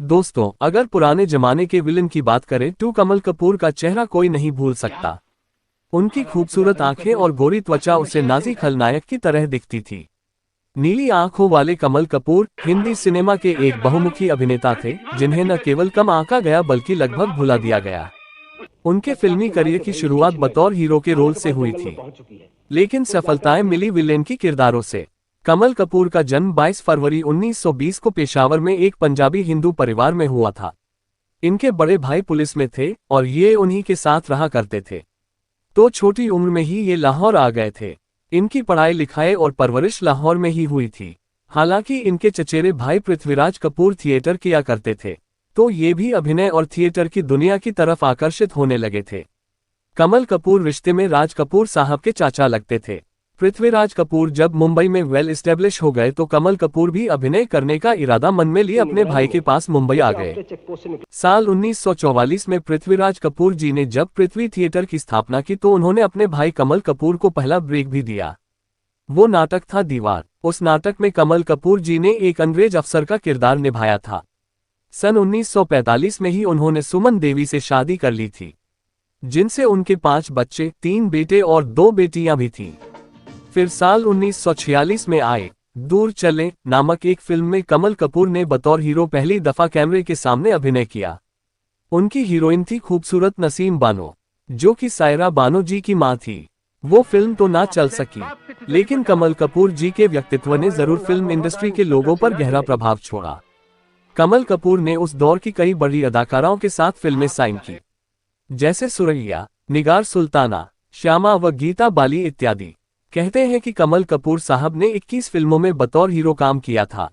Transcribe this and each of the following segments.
दोस्तों, अगर पुराने जमाने के विलन की बात करें तो कमल कपूर का चेहरा कोई नहीं भूल सकता। उनकी खूबसूरत आंखें और गोरी त्वचा उसे नाजी खलनायक की तरह दिखती थी। नीली आंखों वाले कमल कपूर हिंदी सिनेमा के एक बहुमुखी अभिनेता थे, जिन्हें न केवल कम आंका गया बल्कि लगभग भुला दिया गया। उनके फिल्मी करियर की शुरुआत बतौर हीरो के रोल से हुई थी, लेकिन सफलताएं मिली विलेन की किरदारों से। कमल कपूर का जन्म 22 फरवरी 1920 को पेशावर में एक पंजाबी हिंदू परिवार में हुआ था। इनके बड़े भाई पुलिस में थे और ये उन्हीं के साथ रहा करते थे, तो छोटी उम्र में ही ये लाहौर आ गए थे। इनकी पढ़ाई लिखाई और परवरिश लाहौर में ही हुई थी। हालांकि इनके चचेरे भाई पृथ्वीराज कपूर थिएटर किया करते थे, तो ये भी अभिनय और थिएटर की दुनिया की तरफ आकर्षित होने लगे थे। कमल कपूर रिश्ते में राज कपूर साहब के चाचा लगते थे। पृथ्वीराज कपूर जब मुंबई में वेल एस्टेब्लिश हो गए तो कमल कपूर भी अभिनय करने का इरादा मन में लिए अपने भाई के पास मुंबई आ गए। साल 1944 में पृथ्वीराज कपूर जी ने जब पृथ्वी थिएटर की स्थापना की तो उन्होंने अपने भाई कमल कपूर को पहला ब्रेक भी दिया। वो नाटक था दीवार। उस नाटक में कमल कपूर जी ने एक अंग्रेज अफसर का किरदार निभाया था। सन 1945 में ही उन्होंने सुमन देवी से शादी कर ली थी, जिनसे उनके 5 बच्चे, 3 बेटे और 2 बेटियां भी थीं। फिर साल 1946 में आए दूर चले नामक एक फिल्म में कमल कपूर ने बतौर हीरो पहली दफा कैमरे के सामने अभिनय किया। उनकी हीरोइन थी खूबसूरत नसीम बानो, जो कि सायरा बानो जी की मां थी। वो फिल्म तो ना चल सकी, लेकिन कमल कपूर जी के व्यक्तित्व ने जरूर फिल्म इंडस्ट्री के लोगों पर गहरा प्रभाव छोड़ा। कमल कपूर ने उस दौर की कई बड़ी अदाकाराओं के साथ फिल्में साइन की, जैसे सुरैया, निगार सुल्ताना, श्यामा व गीता बाली इत्यादि। कहते हैं कि कमल कपूर साहब ने 21 फिल्मों में बतौर हीरो काम किया था।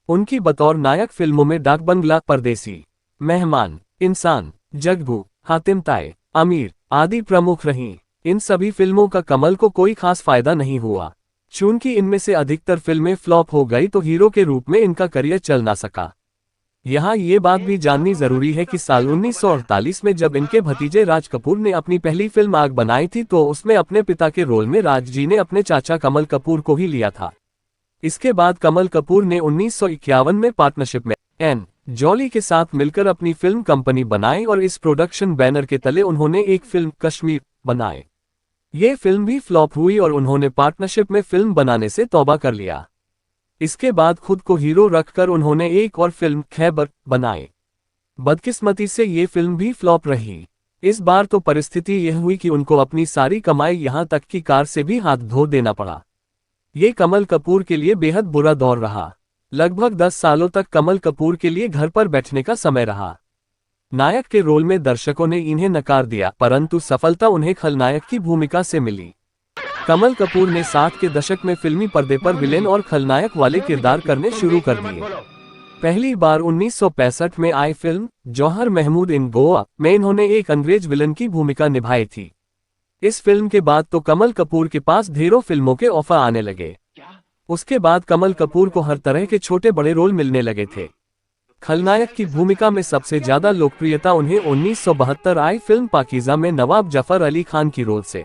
उनकी बतौर नायक फिल्मों में डाक बंगला, परदेसी, मेहमान, इंसान, जगबू, हातिम ताए, अमीर आदि प्रमुख रहीं। इन सभी फिल्मों का कमल को कोई खास फायदा नहीं हुआ। चूंकि इनमें से अधिकतर फिल्में फ्लॉप हो गई तो हीरो के रूप में इनका करियर चल ना सका। यहाँ ये बात भी जाननी जरूरी है कि साल 1948 में जब इनके भतीजे राज कपूर ने अपनी पहली फिल्म आग बनाई थी तो उसमें अपने पिता के रोल में राज जी ने अपने चाचा कमल कपूर को ही लिया था। इसके बाद कमल कपूर ने 1951 में पार्टनरशिप में एन जॉली के साथ मिलकर अपनी फिल्म कंपनी बनाई और इस प्रोडक्शन बैनर के तले उन्होंने एक फिल्म कश्मीर बनाए। ये फिल्म भी फ्लॉप हुई और उन्होंने पार्टनरशिप में फिल्म बनाने से तौबा कर लिया। इसके बाद खुद को हीरो रखकर उन्होंने एक और फिल्म खैबर बनाई। बदकिस्मती से ये फिल्म भी फ्लॉप रही। इस बार तो परिस्थिति यह हुई कि उनको अपनी सारी कमाई यहां तक कि कार से भी हाथ धो देना पड़ा। ये कमल कपूर के लिए बेहद बुरा दौर रहा। लगभग 10 सालों तक कमल कपूर के लिए घर पर बैठने का समय रहा। नायक के रोल में दर्शकों ने इन्हें नकार दिया, परंतु सफलता उन्हें खलनायक की भूमिका से मिली। कमल कपूर ने 60 के दशक में फिल्मी पर्दे पर विलेन और खलनायक वाले किरदार करने शुरू कर दिए। पहली बार 1965 में आई फिल्म जौहर महमूद इन गोवा में इन्होंने एक अंग्रेज विलन की भूमिका निभाई थी। इस फिल्म के बाद तो कमल कपूर के पास ढेरों फिल्मों के ऑफर आने लगे। उसके बाद कमल कपूर को हर तरह के छोटे बड़े रोल मिलने लगे थे। खलनायक की भूमिका में सबसे ज्यादा लोकप्रियता उन्हें 1972 आई फिल्म पाकीज़ा में नवाब जफर अली खान की रोल से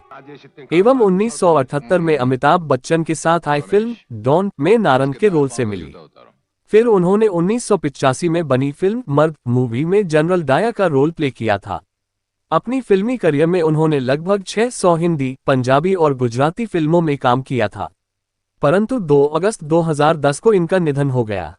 एवं 1978 में अमिताभ बच्चन के साथ आई फिल्म डॉन में नारंग के रोल से मिली। फिर उन्होंने 1985 में बनी फिल्म मर्द मूवी में जनरल डायर का रोल प्ले किया था। अपनी फिल्मी करियर में उन्होंने लगभग 600 हिंदी, पंजाबी और गुजराती फिल्मों में काम किया था, परंतु 2 अगस्त 2010 को इनका निधन हो गया।